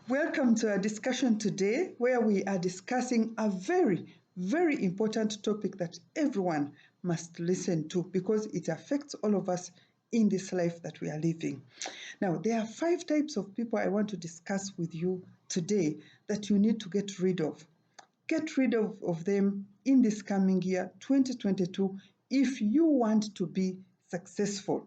Welcome to our discussion today, where we are discussing a very, very important topic that everyone must listen to because it affects all of us in this life that we are living. Now, there are 5 types of people I want to discuss with you today that you need to get rid of. Get rid of them in this coming year, 2022, if you want to be successful.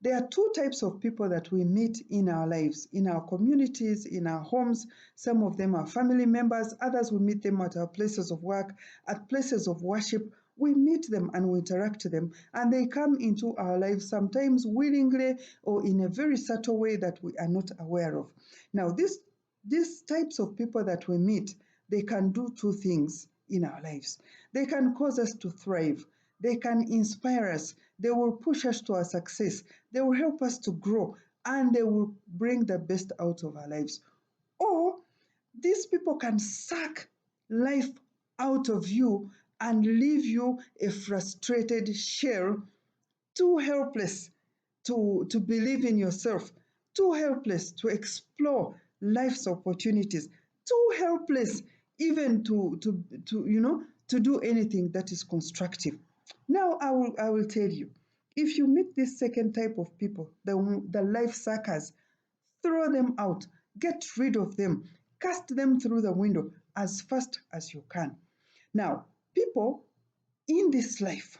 There are 2 types of people that we meet in our lives, in our communities, in our homes. Some of them are family members, others we meet them at our places of work, at places of worship. We meet them and we interact with them, and they come into our lives sometimes willingly or in a very subtle way that we are not aware of. Now, these types of people that we meet, they can do 2 things in our lives. They can cause us to thrive. They can inspire us. They will push us to our success. They will help us to grow, and they will bring the best out of our lives. Or these people can suck life out of you and leave you a frustrated shell, too helpless to believe in yourself, too helpless to explore life's opportunities, too helpless even to do anything that is constructive. Now I will tell you, if you meet this second type of people, the life suckers, throw them out, get rid of them, cast them through the window as fast as you can. Now, people in this life,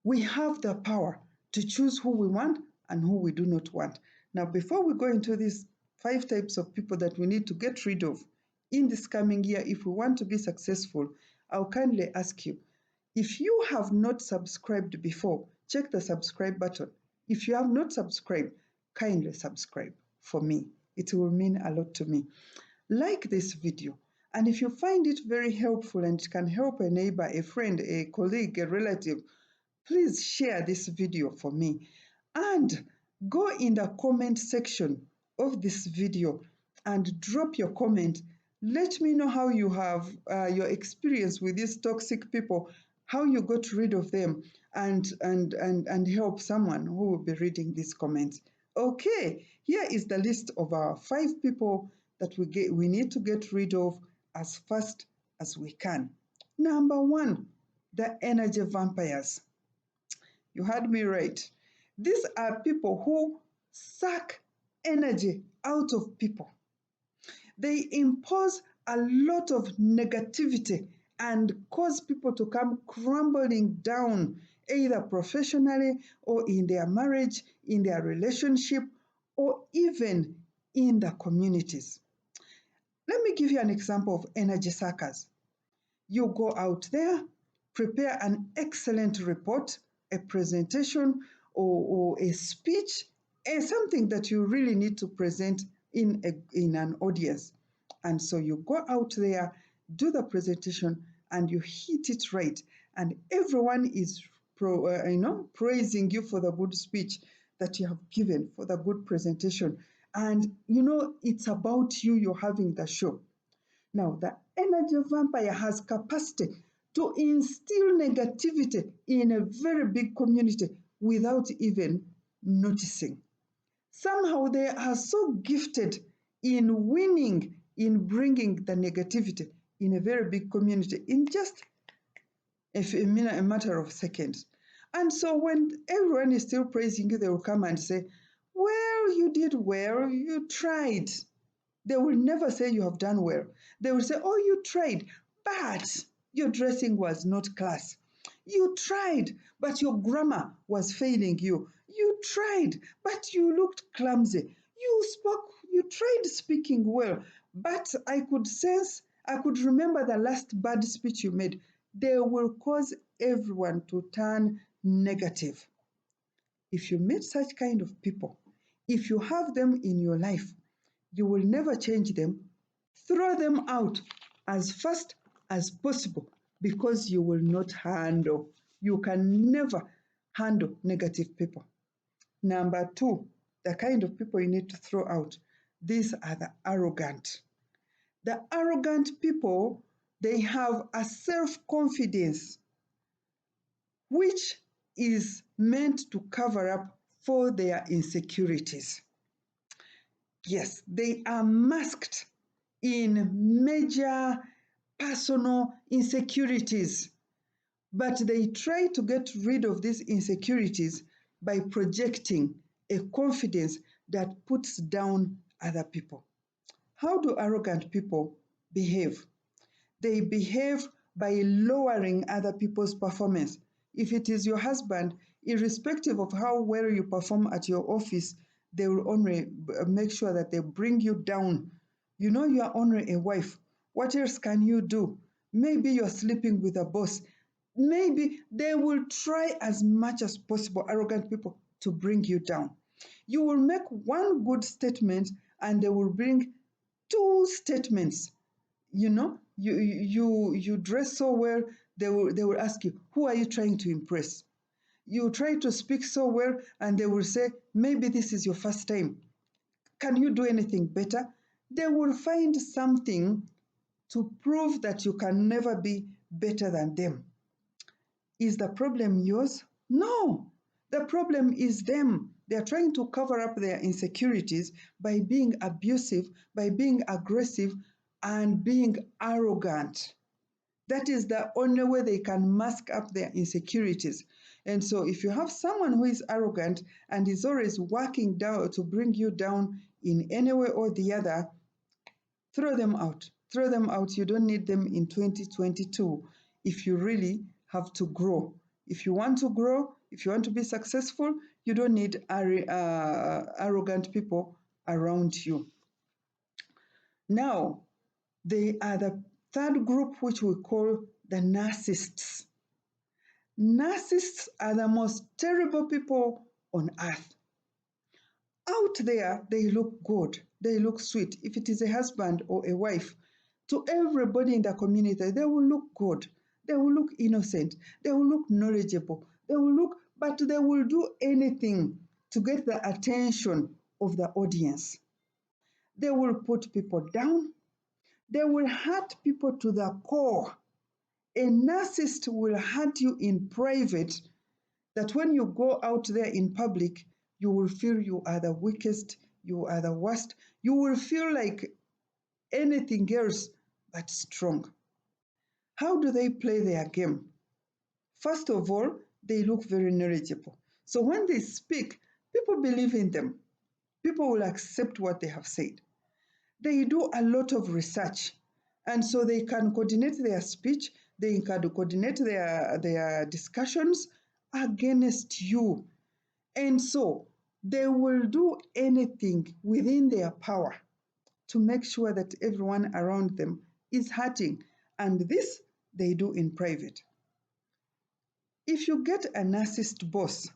we have the power to choose who we want and who we do not want. Now, before we go into these 5 types of people that we need to get rid of in this coming year, if we want to be successful, I'll kindly ask you, if you have not subscribed before, check the subscribe button. If you have not subscribed, kindly subscribe for me. It will mean a lot to me. Like this video, and if you find it very helpful and it can help a neighbor, a friend, a colleague, a relative, please share this video for me. And go in the comment section of this video and drop your comment. Let me know how you have your experience with these toxic people, how you got rid of them, and help someone who will be reading these comments. Okay, here is the list of our 5 people that we need to get rid of as fast as we can. Number 1, the energy vampires. You heard me right. These are people who suck energy out of people. They impose a lot of negativity and cause people to come crumbling down, either professionally or in their marriage, in their relationship, or even in the communities. Let me give you an example of energy suckers. You go out there, prepare an excellent report, a presentation, or a speech, something that you really need to present in an audience. And so you go out there, do the presentation, and you hit it right. And everyone is praising you for the good speech that you have given, for the good presentation. And it's about you, you're having the show. Now, the energy vampire has capacity to instill negativity in a very big community without even noticing. Somehow they are so gifted in winning, in bringing the negativity in a very big community in just a matter of seconds. And so when everyone is still praising you, they will come and say, well, you did well, you tried. They will never say you have done well. They will say, oh, you tried, but your dressing was not class. You tried, but your grammar was failing you. You tried, but you looked clumsy. You tried speaking well, but I could remember the last bad speech you made. They will cause everyone to turn negative. If you meet such kind of people, if you have them in your life, you will never change them. Throw them out as fast as possible because you will not handle. You can never handle negative people. Number 2, the kind of people you need to throw out. These are the arrogant. The arrogant people, they have a self-confidence which is meant to cover up for their insecurities. Yes, they are masked in major personal insecurities, but they try to get rid of these insecurities by projecting a confidence that puts down other people. How do arrogant people behave? They behave by lowering other people's performance. If it is your husband, irrespective of how well you perform at your office, they will only make sure that they bring you down. You know you are only a wife. What else can you do? Maybe you're sleeping with a boss. Maybe they will try as much as possible, arrogant people, to bring you down. You will make one good statement and they will bring two statements. You know, you dress so well, they will ask you, who are you trying to impress? You try to speak so well and they will say, maybe this is your first time, can you do anything better? They will find something to prove that you can never be better than them. Is the problem yours? No, the problem is them. They're trying to cover up their insecurities by being abusive, by being aggressive, and being arrogant. That is the only way they can mask up their insecurities. And so, if you have someone who is arrogant and is always working down to bring you down in any way or the other, throw them out. Throw them out. You don't need them in 2022 if you really have to grow. If you want to grow, if you want to be successful, you don't need arrogant people around you. Now, they are the third group, which we call the narcissists. Narcissists are the most terrible people on earth. Out there, they look good, they look sweet. If it is a husband or a wife, to everybody in the community, they will look good, they will look innocent, they will look knowledgeable, they will look, but they will do anything to get the attention of the audience. They will put people down, they will hurt people to the core. A narcissist will hurt you in private, that when you go out there in public, you will feel you are the weakest, you are the worst, you will feel like anything else but strong. How do they play their game? First of all, they look very knowledgeable. So when they speak, people believe in them. People will accept what they have said. They do a lot of research, and so they can coordinate their speech, they can coordinate their discussions against you. And so they will do anything within their power to make sure that everyone around them is hurting. And this they do in private. If you get a narcissist boss,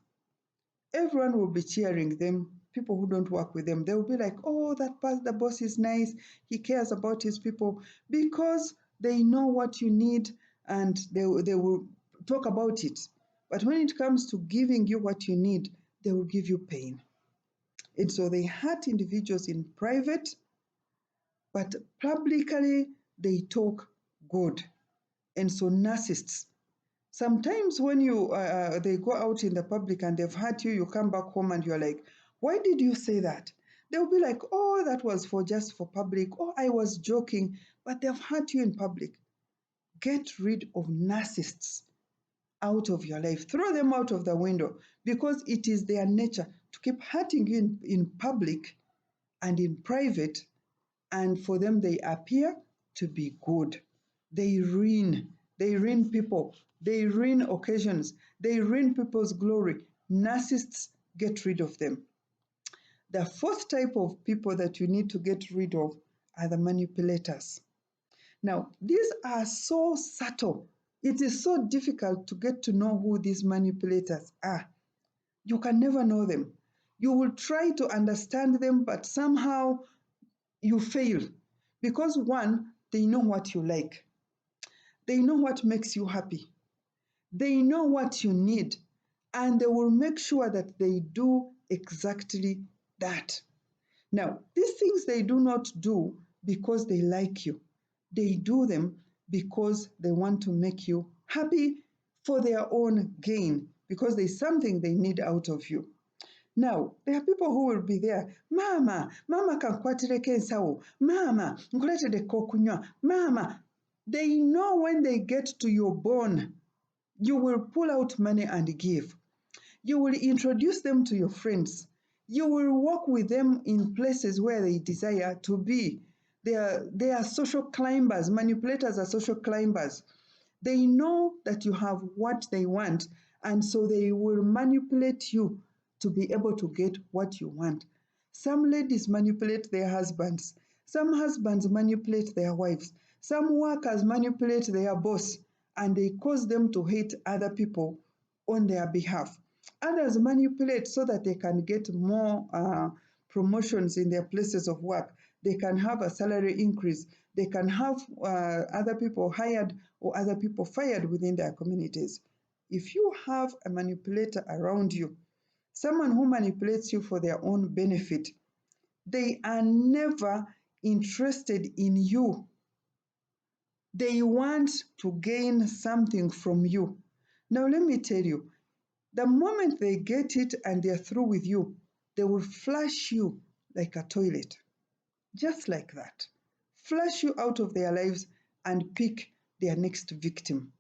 everyone will be cheering them. People who don't work with them, they will be like, oh, the boss is nice, he cares about his people, because they know what you need and they will talk about it. But when it comes to giving you what you need, they will give you pain. And so they hurt individuals in private, but publicly they talk good. And so narcissists, sometimes when they go out in the public and they've hurt you, you come back home and you're like, why did you say that? They'll be like, oh, that was just for public. Oh, I was joking. But they've hurt you in public. Get rid of narcissists out of your life. Throw them out of the window, because it is their nature to keep hurting you in public and in private. And for them, they appear to be good. They ruin people, they ruin occasions, they ruin people's glory. Narcissists, get rid of them. The fourth type of people that you need to get rid of are the manipulators. Now, these are so subtle. It is so difficult to get to know who these manipulators are. You can never know them. You will try to understand them, but somehow you fail. Because one, they know what you like. They know what makes you happy. They know what you need. And they will make sure that they do exactly that. Now, these things they do not do because they like you. They do them because they want to make you happy for their own gain, because there's something they need out of you. Now, there are people who will be there. Mama kankwatireko ensawo. Mama, nkuletedde kokunywa. Mama. They know when they get to your bone, you will pull out money and give. You will introduce them to your friends. You will walk with them in places where they desire to be. They are social climbers. Manipulators are social climbers. They know that you have what they want, and so they will manipulate you to be able to get what you want. Some ladies manipulate their husbands. Some husbands manipulate their wives. Some workers manipulate their boss, and they cause them to hate other people on their behalf. Others manipulate so that they can get more promotions in their places of work. They can have a salary increase. They can have other people hired or other people fired within their communities. If you have a manipulator around you, someone who manipulates you for their own benefit, they are never interested in you. They want to gain something from you. Now, let me tell you, the moment they get it and they're through with you, they will flush you like a toilet. Just like that. Flush you out of their lives and pick their next victim.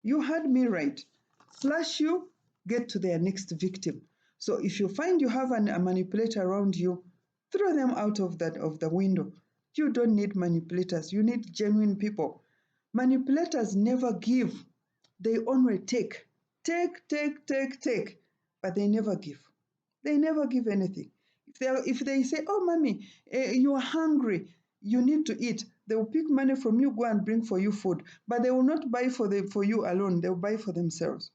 You heard me right. Flush you, get to their next victim. So if you find you have a manipulator around you, throw them out of the window. You don't need manipulators. You need genuine people. Manipulators never give. They only take. Take, take, take, take. But they never give. They never give anything. If they say, oh, mommy, you are hungry, you need to eat, they will pick money from you, go and bring for you food. But they will not buy for you alone. They will buy for themselves.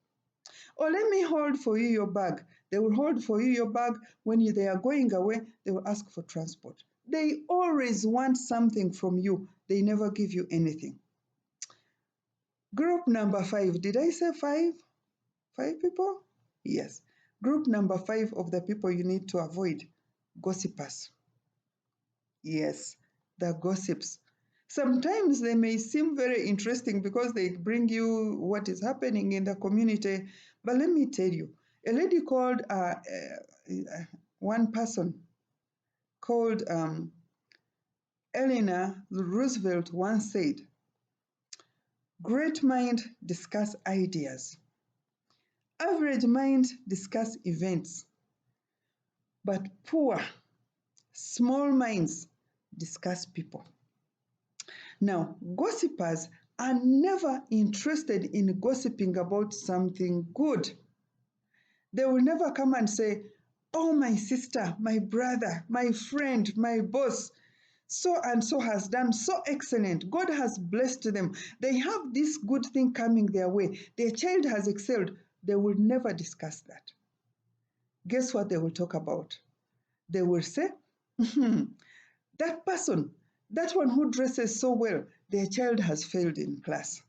Or let me hold for you your bag. They will hold for you your bag. When they are going away, they will ask for transport. They always want something from you. They never give you anything. Group number 5. Did I say 5? 5 people? Yes. Group number 5 of the people you need to avoid. Gossipers. Yes, the gossips. Sometimes they may seem very interesting because they bring you what is happening in the community. But let me tell you, a lady called, one person called Eleanor Roosevelt once said, great mind discuss ideas. Average mind discuss events. But poor, small minds discuss people. Now, gossipers are never interested in gossiping about something good. They will never come and say, oh, my sister, my brother, my friend, my boss, so and so has done so excellent. God has blessed them. They have this good thing coming their way. Their child has excelled. They will never discuss that. Guess what they will talk about? They will say, that person, that one who dresses so well, their child has failed in class.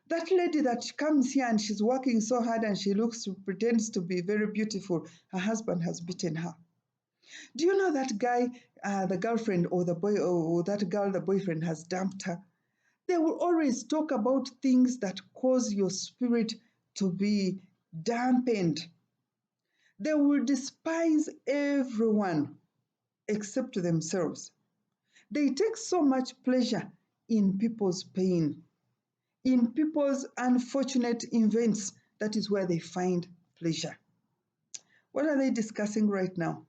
That lady that comes here and she's working so hard and she pretends to be very beautiful, her husband has beaten her. Do you know that guy, the girlfriend or the boy, or that girl, the boyfriend has dumped her? They will always talk about things that cause your spirit to be dampened. They will despise everyone except themselves. They take so much pleasure in people's pain, in people's unfortunate events. That is where they find pleasure. What are they discussing right now?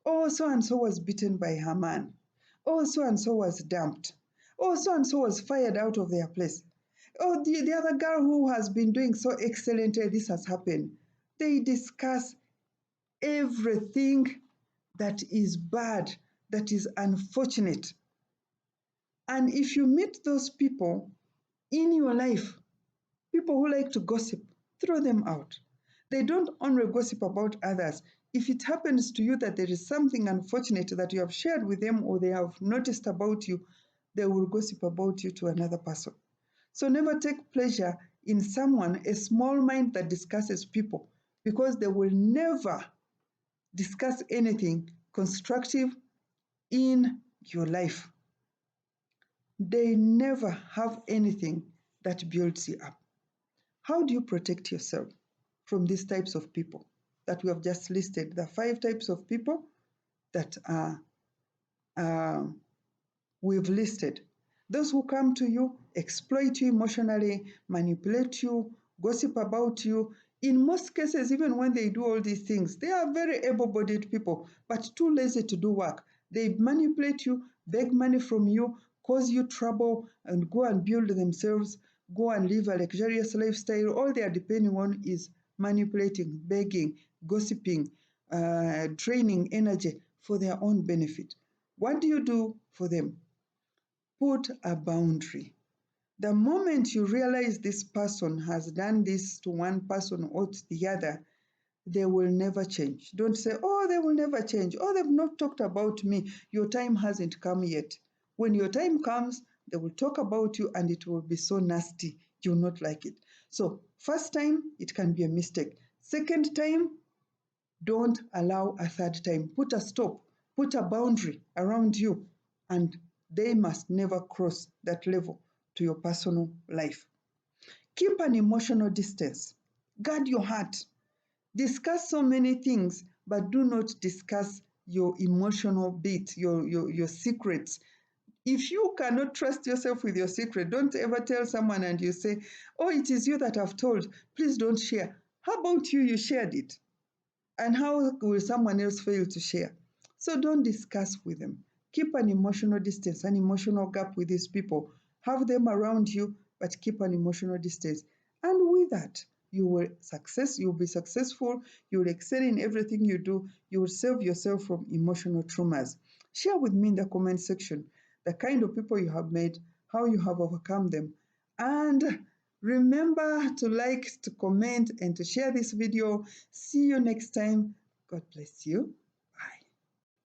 Oh, so and so was beaten by her man. Oh, so and so was dumped. Oh, so and so was fired out of their place. Oh, the other girl who has been doing so excellently, this has happened. They discuss everything that is bad, that is unfortunate. And if you meet those people in your life, people who like to gossip, throw them out. They don't only gossip about others. If it happens to you that there is something unfortunate that you have shared with them or they have noticed about you, they will gossip about you to another person. So never take pleasure in someone, a small mind that discusses people, because they will never discuss anything constructive in your life. They never have anything that builds you up. How do you protect yourself from these types of people? that we have just listed, the 5 types of people that uh, we've listed. Those who come to you, exploit you emotionally, manipulate you, gossip about you. In most cases, even when they do all these things, they are very able bodied people, but too lazy to do work. They manipulate you, beg money from you, cause you trouble, and go and build themselves, go and live a luxurious lifestyle. All they are depending on is manipulating, begging, gossiping, draining energy for their own benefit. What do you do for them? Put a boundary. The moment you realize this person has done this to one person or to the other, they will never change. Don't say, oh, they will never change. Oh, they've not talked about me. Your time hasn't come yet. When your time comes, they will talk about you and it will be so nasty. You'll not like it. So, first time, it can be a mistake. Second time, don't allow a third time. Put a stop, put a boundary around you, and they must never cross that level to your personal life. Keep an emotional distance. Guard your heart. Discuss so many things, but do not discuss your emotional bit, your secrets. If you cannot trust yourself with your secret, don't ever tell someone and you say, oh, it is you that I've told. Please don't share. How about you? You shared it. And how will someone else fail to share? So don't discuss with them. Keep an emotional distance, an emotional gap with these people. Have them around you, but keep an emotional distance. And with that, you'll be successful, you'll excel in everything you do, you will save yourself from emotional traumas. Share with me in the comment section the kind of people you have made, how you have overcome them. And remember to like, to comment, and to share this video. See you next time. God bless you.